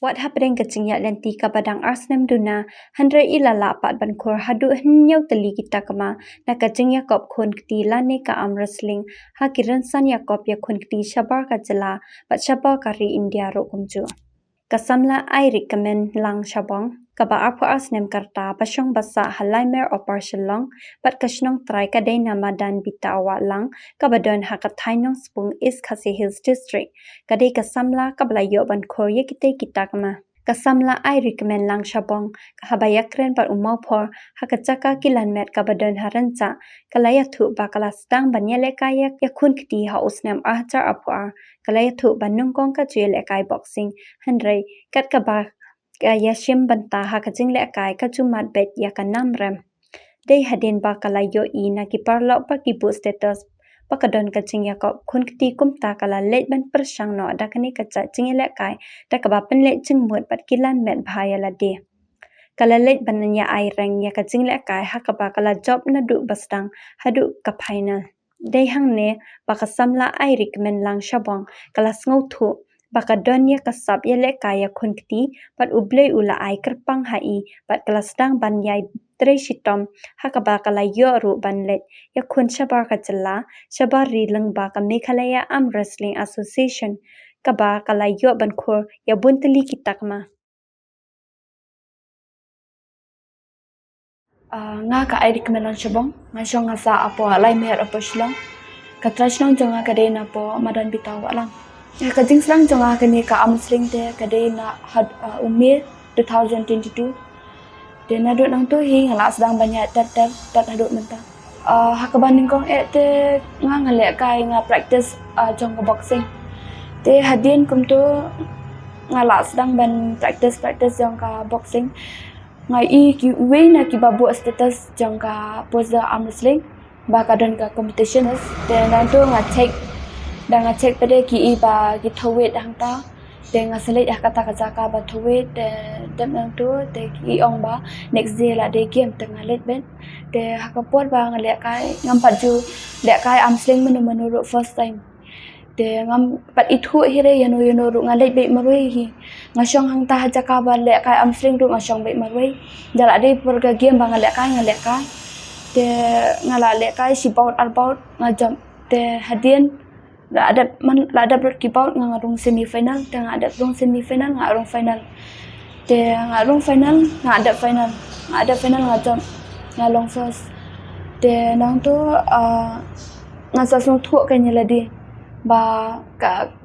Wat hapdeng kecingya lenti ka badang arsnem duna handra ilala pat bankur hadu hnyau teli kita kama na kecingya kop khon kti lane ka arm wrestling ha kiran san ya kop ya khon kti shabar ka jela pat shabar kari India ro kumju. Kasamla I recommend lang shabong kaba arpo arsnem karta pasyong basa halai mer operation long pat kashnong try kadai nama dan bita awak lang kabadon hakatai nong spung East Khasi Hills District kadai kasamla kabla yo ban korye kita kama kasamla I recommend lang shabong kahabayakren pat umau por hakachaka kilan met kabadon haranca kalaya thu bakala stang banyale kayak yakun kiti ha usnam ahjar apua kalaya thu banung kong ka juel ekai boxing handrai kat kaba kaya shim banta ha kajing le kai ka chumat bet ya kanam rem dei hadin ba kala yo I na ki parlo pa ki bu status pakadon kajing ya ko khun kti kumta kala le ban persang no da kani kacha jing le kai da ka ba pen le jing mut pat kilan met bhaya la de kala le bananya ai rang ya kajing le kai ha ka ba kala job na du bastang hadu ka final dei hang ne ba ka samla ai recommend lang shabong kala ngau thu bakadon ya kasap ya le kaya khun kti pat ublei ula ai kerpang hai pat kelas dang ban yai tre shitom hakaba kala yo ru ban let ya khun shabar ka jela shabar ri lengba ka Meghalaya Arm Wrestling Association kaba kala yo ban khor ya bunteli kitakma nga ka ai recommend lang shabong nga shong nga sa apo lai mer apo shlong katrash nong jonga kade na po madan bitaw lang kajing slang jonga kani ka amsling te kade na had umir 2022 de na do nang tu hi ngala sedang banyak tat hadu menta hakaban kong te nga ngale kai nga practice jong boxing te hadin kum tu ngala sedang ban practice jong ka boxing ngai I ki we na ki babu status jong ka pose arm wrestling ba kadon ka competition te nang tu nga check pada ki iba ki thowet hangta te nga select kata ka ba thowet dem nang tu te ki ong ba next day la de game tengah let ben te hakapot ba nga le kai ngam paju le kai arm sling menu ro first time te ngam pat ithu hire yano ru nga let be marui hi nga shong hangta jaka ba le kai arm sling ru nga shong be marui jala de por ga game ba nga le kai te nga la le kai si about nga jam te hadien la ada berkipaut ngarung semifinal dan ada rung semifinal ngarung final te ngarung final ada final ngajam ngalong first te nang tu ngasasung thu kanya ladi ba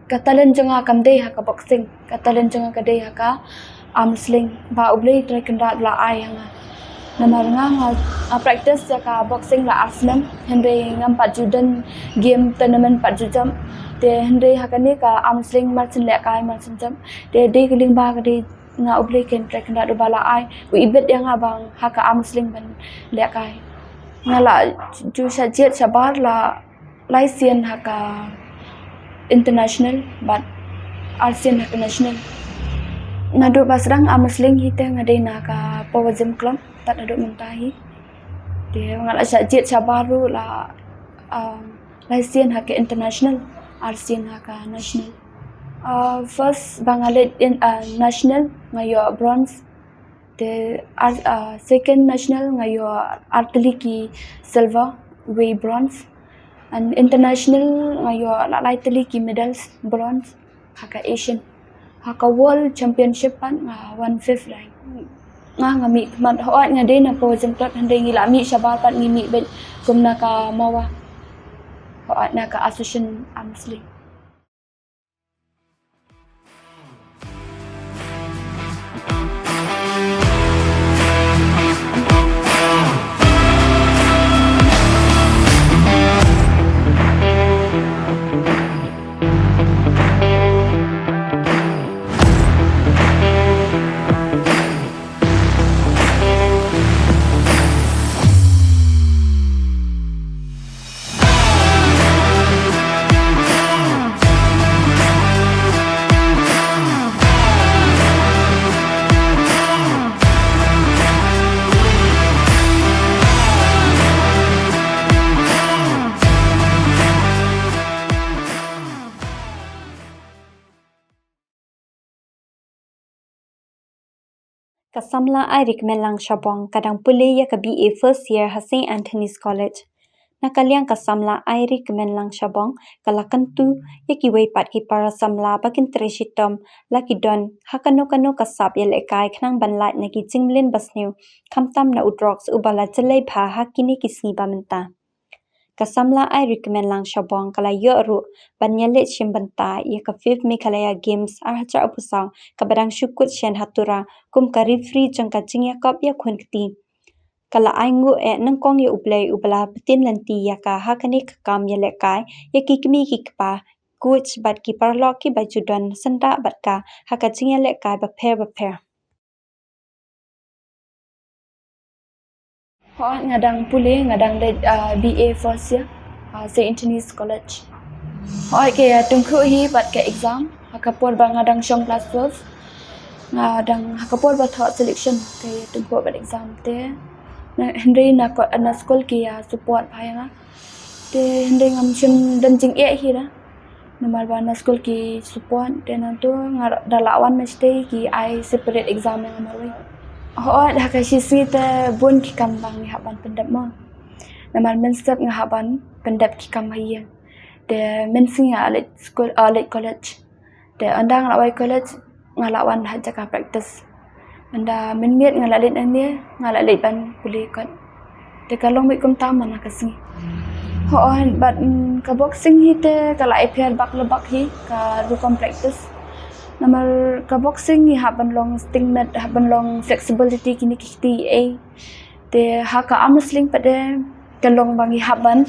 ka talent jonga kamde ha ka boxing ka talent jonga kade ha ka arm sling ba ublei try kenda la ai hanga namar nga practice ka boxing la arsenal hende ngam pajudan game tournament pajujam te hende hakani ka arm sling marchin le kai marchin jam te de kiling ba ka de nga ublei ken track nda do bala ai u ibet yang abang haka arm sling ban le kai ngala ju sajet sabar la laisian haka international but ASEAN national nado basrang arm sling hite ngade na ka power gym club tat ado mentahi dia ngala sajet sabaru la laisian haka international ASEAN haka national first bangalet in national ngayo bronze the second national ngayo artillery ki silver way bronze and international ngayo lightly ki medals bronze haka Asian haka world championship pan 1/5 rank nga ngami man hoat nga de na po jemplat hande ngila mi shabar pat ngimi ben kumna ka mawa hoat na ka association arm sling Kasamla ay recommend Shabong kadang pulih ya ke BA first year ha St. Anthony's College. Nakaliang kasamla ay recommend Shabong kalakan tu ya ki weipat ki para samla bakin treshitom laki don hakano kasap ya lekai khnang banlat na ki jinglin basniu kamtam na udrox ubala jelai bha hakini kisni bamenta. Kasamla ay recommend Shabong kala yo ru banyalit shimbanta ya ka fifth Meghalaya Games arhacha upusau kabadang syukut shen hatura kum ka referee jangka jingya kop ya khun kti. Kala ay ngu nangkong ya ublay ubala betin lanti ya ka hakani kakam ya lekai ya kikmi kikpa coach bat ki parlok ki bajudan senda bat ka haka jingya lekai baper. Ho ngadang pulih ngadang BA first year St. Anthony's College. Ho ke tungku hi bat ke exam hakapor ba ngadang syong class 12 ngadang hakapor ba thought selection ke tungku bat exam te na Henry na ko na school ki support phayanga te Henry ngam shin dan jing hi na namar ba na school ki support te na tu dalawan mesti ki I separate exam yang amarwi. Ho dah kasi sita bun ki kambang ni haban pendap mo. Namal mensep nga haban pendap ki kamaya. De mensinga late school late college. De andang lawai college ngalawan haja ka practice. Anda menmiat ngalalit ani ngalalit ban pulih kot. De kalong mi kum taman kasi. Ho bat ka boxing hi te kala IPL bak lebak hi ka rukam practice. Namal ka boxing ni haban long stingmet haban long flexibility kini kiti te haka arm wrestling pada kalong bangi haban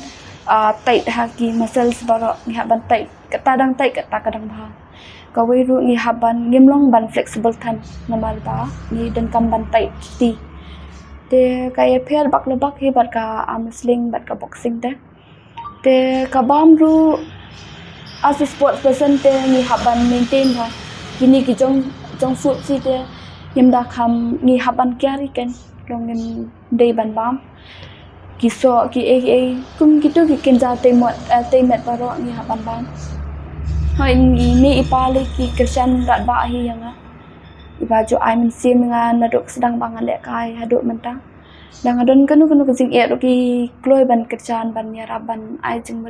tight haki muscles baro ni haban tight katadang tight kadang bah ka wiru ni haban ngimlong ban flexible tan namal ba ni dan kam ban tight kiti te kaya pher bak lebak hi bat ka arm wrestling bat ka boxing te ka bamru as a sports person te ni haban maintain ha kini ki jong food si te yamda kham ni haban kyari kan long ngin day ban bam ki so ki kum kitu ki kenja te met baro ni haban bam hoi ni ipale ki kersan rat ba hi yang ibaju ai men sim nga naduk sedang bangan lek kai haduk mentang dang adon kanu kejing ki kloi ban kersan ban ya raban ai jeng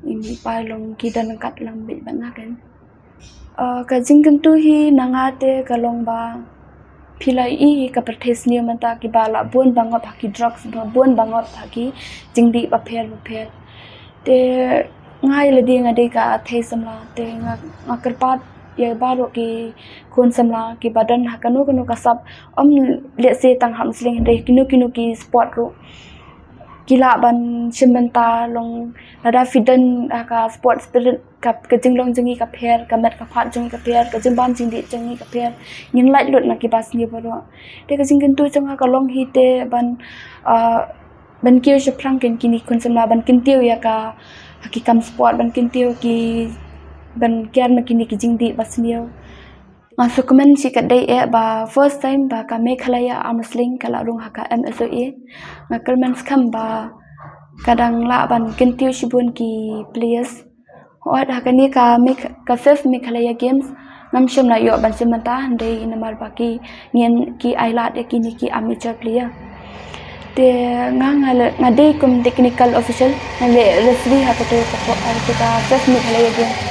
ini palong kita nangkat lambi ban kan kajing kentu hi nangate kalong ba pilai ka pertes ni manta ki bala bun bangot haki drugs bun bangot haki jingdi baper te ngai ledi ngade ka the samla te ngakerpat ya baro ki kun samla ki badan hakanu kasap le se tang ham sling de kinu ki sport ru kila ban chimbenta long nada fidan ka sport spirit ka kejing long jengi ka pher ka mat ka phat jengi ka pher ka jimban jingdi jengi ka pher ngin lai lut na ki bas ni baro te ka jingin tu changa ka long hi te ban kio shprang ken kini kun samla ban kin tiu ya ka hakikam sport ban kin tiu ki ban kyar na kini ki jingdi bas niu masuk komen si kadai ba first time ba ka Meghalaya arm wrestling kala rung haka MSOE ngakermen skam ba kadang la ban kentiu shibun ki players hoat hakani ka fifth Meghalaya Games ngam shom la yo ban simanta hande namal baki ngien ki ailat kini ki amateur player te ngade kum technical official ngale referee hakatu ka fifth Meghalaya Games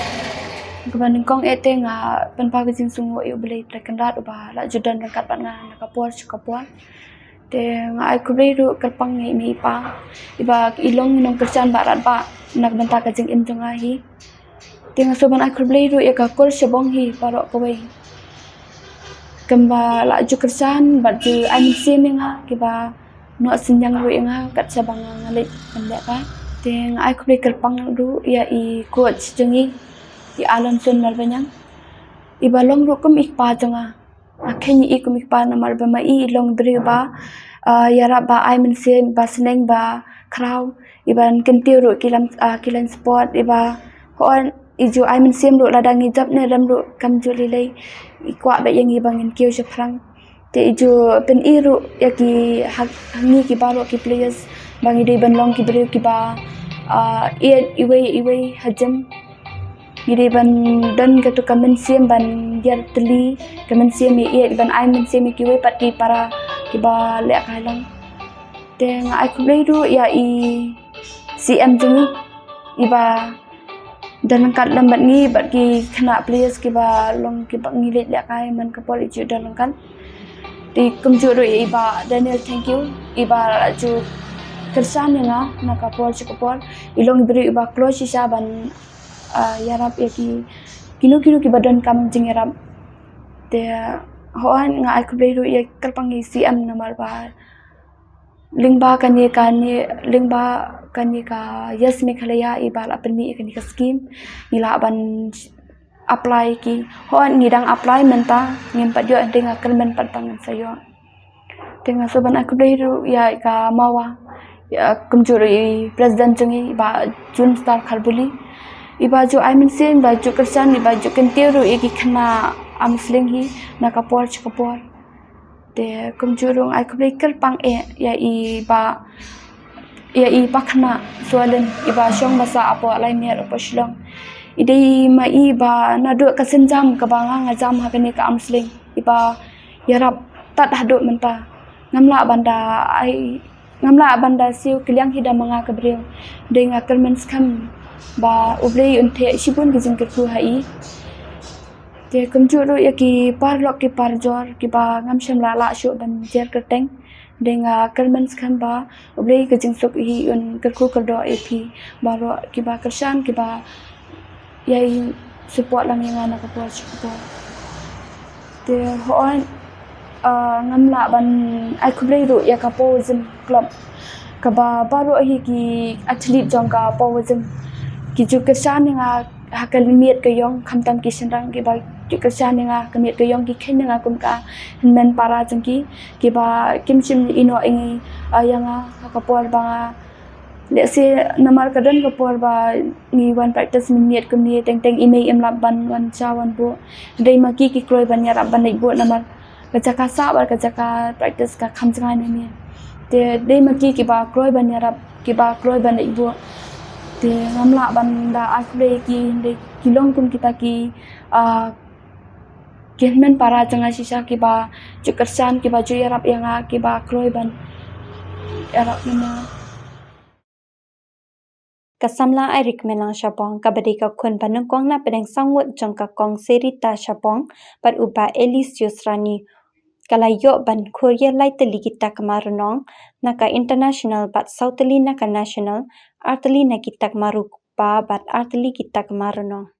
kebaning kong ete nga panpa kajing sungo yu beli terkendat uba la judan rangkat pat nga nakapor te nga ai kublei ru kerpang ngi mi pa iba ilong nong kerjaan barat ba nak benta kajing in jonga hi te nga soban ai kublei ru ya ka kol shabong hi paro kawai kamba la ju kerjaan bat ju ai sim nga kiba no sinyang ru nga kat sabang ngalit benda ka te nga ai kublei kerpang ru ya I coach jongi I alam sun marbanyang ibalong rukum ikpa jonga akheni ikum ikpa na marbama I long dri ba yara ba ai men se basneng ba kraw iban kentiu ru kilan sport iba hon iju ai men sem ru ladang ijap ne ram ru kam juli lei ikwa ba yang ibangin kiu shprang te iju pen iru yaki hangi ki baro ki players bangi dei ban long ki bri ki ba iwei hajem Ide ban dan ketu kamen sim ban dia teli kamen sim ye ban ai men sim kiwe pat ki para ki ba le kailang te nga ai kublei du ya i CM jungi iba dan kat lambat ngi bat ki khana please ki ba long ki ba ngi le kai man ka pol ju dan kan di kumju ro iba Daniel thank you iba ju kersan nga na ka pol chu ka pol ilong beri iba close sisa ban yarap ya kino ki badan kam jing yarap te hoan nga ai kublei ru ya kalpangi CM nomor ba lingba kani ka yes me khalaya ibal apni kani ka scheme ila ban apply ki hoan ngidang apply menta ngem pat yo ending akan men pat pangan sayo tenga soban aku ru ya ka mawa ya kumjuri president jungi ba jun star kharbuli iba jo I mean sin ba jo kersan iba jo kentiru iki khana amsling hi na kapor chkapor te kumjurung ai kublei kerpang ya i pakhna soalen iba shong masa apo lai mer apo shlong idei ma iba na do kasenjam ka banga ngajam ha kani ka amsling iba yarap tat hado menta ngamla banda siu kiliang hida manga kabreu denga kermens kham ba ublei unthe shibun gijing ke khu hai te kumjuru yaki parlok ki parjor ki ba ngam shamla la shu ban jer kerteng denga kermens kham ba ublei gijing sok hi un kerku kerdo ap baro ki ba kersan ki ba yai support lang yang anak ko te hoan ngamla ban ai kublei ru ya ka pozim club ka ba baro hi ki athlete jong ka pozim ki ju kersan nga hakal miet ka yong khamtam ki senrang ki ba ki kersan nga kamiet ka yong ki khen nga kum ka men para jengki ki ba kimchim ino ingi ayanga ka por ba le se namar kadan ka por ba ni one practice minute kum ni teng email em lab ban wan chawan bo dei ma ki kroi ban ya ban nei bo namar kajaka sa bar kajaka practice ka khamjanga ni te dei ma ki ba kroi ban ya ki ba kroi ban nei bo te ngamla banda akle ki kilong kum kita ki kihmen para janga sisa ki ba jukersan ki ba ju yarap yanga ki ba kroi ban yarap mina Kasamla ai rikmenang Shabong kabadi ka khun panung kong na pedeng sangut jong ka kong serita Shabong pat uba Elis Yusrani kalayo ban Korea lai teli kita kamarunong naka international bat sauteli naka national arteli na kita kamaru ba bat arteli kita kamarunong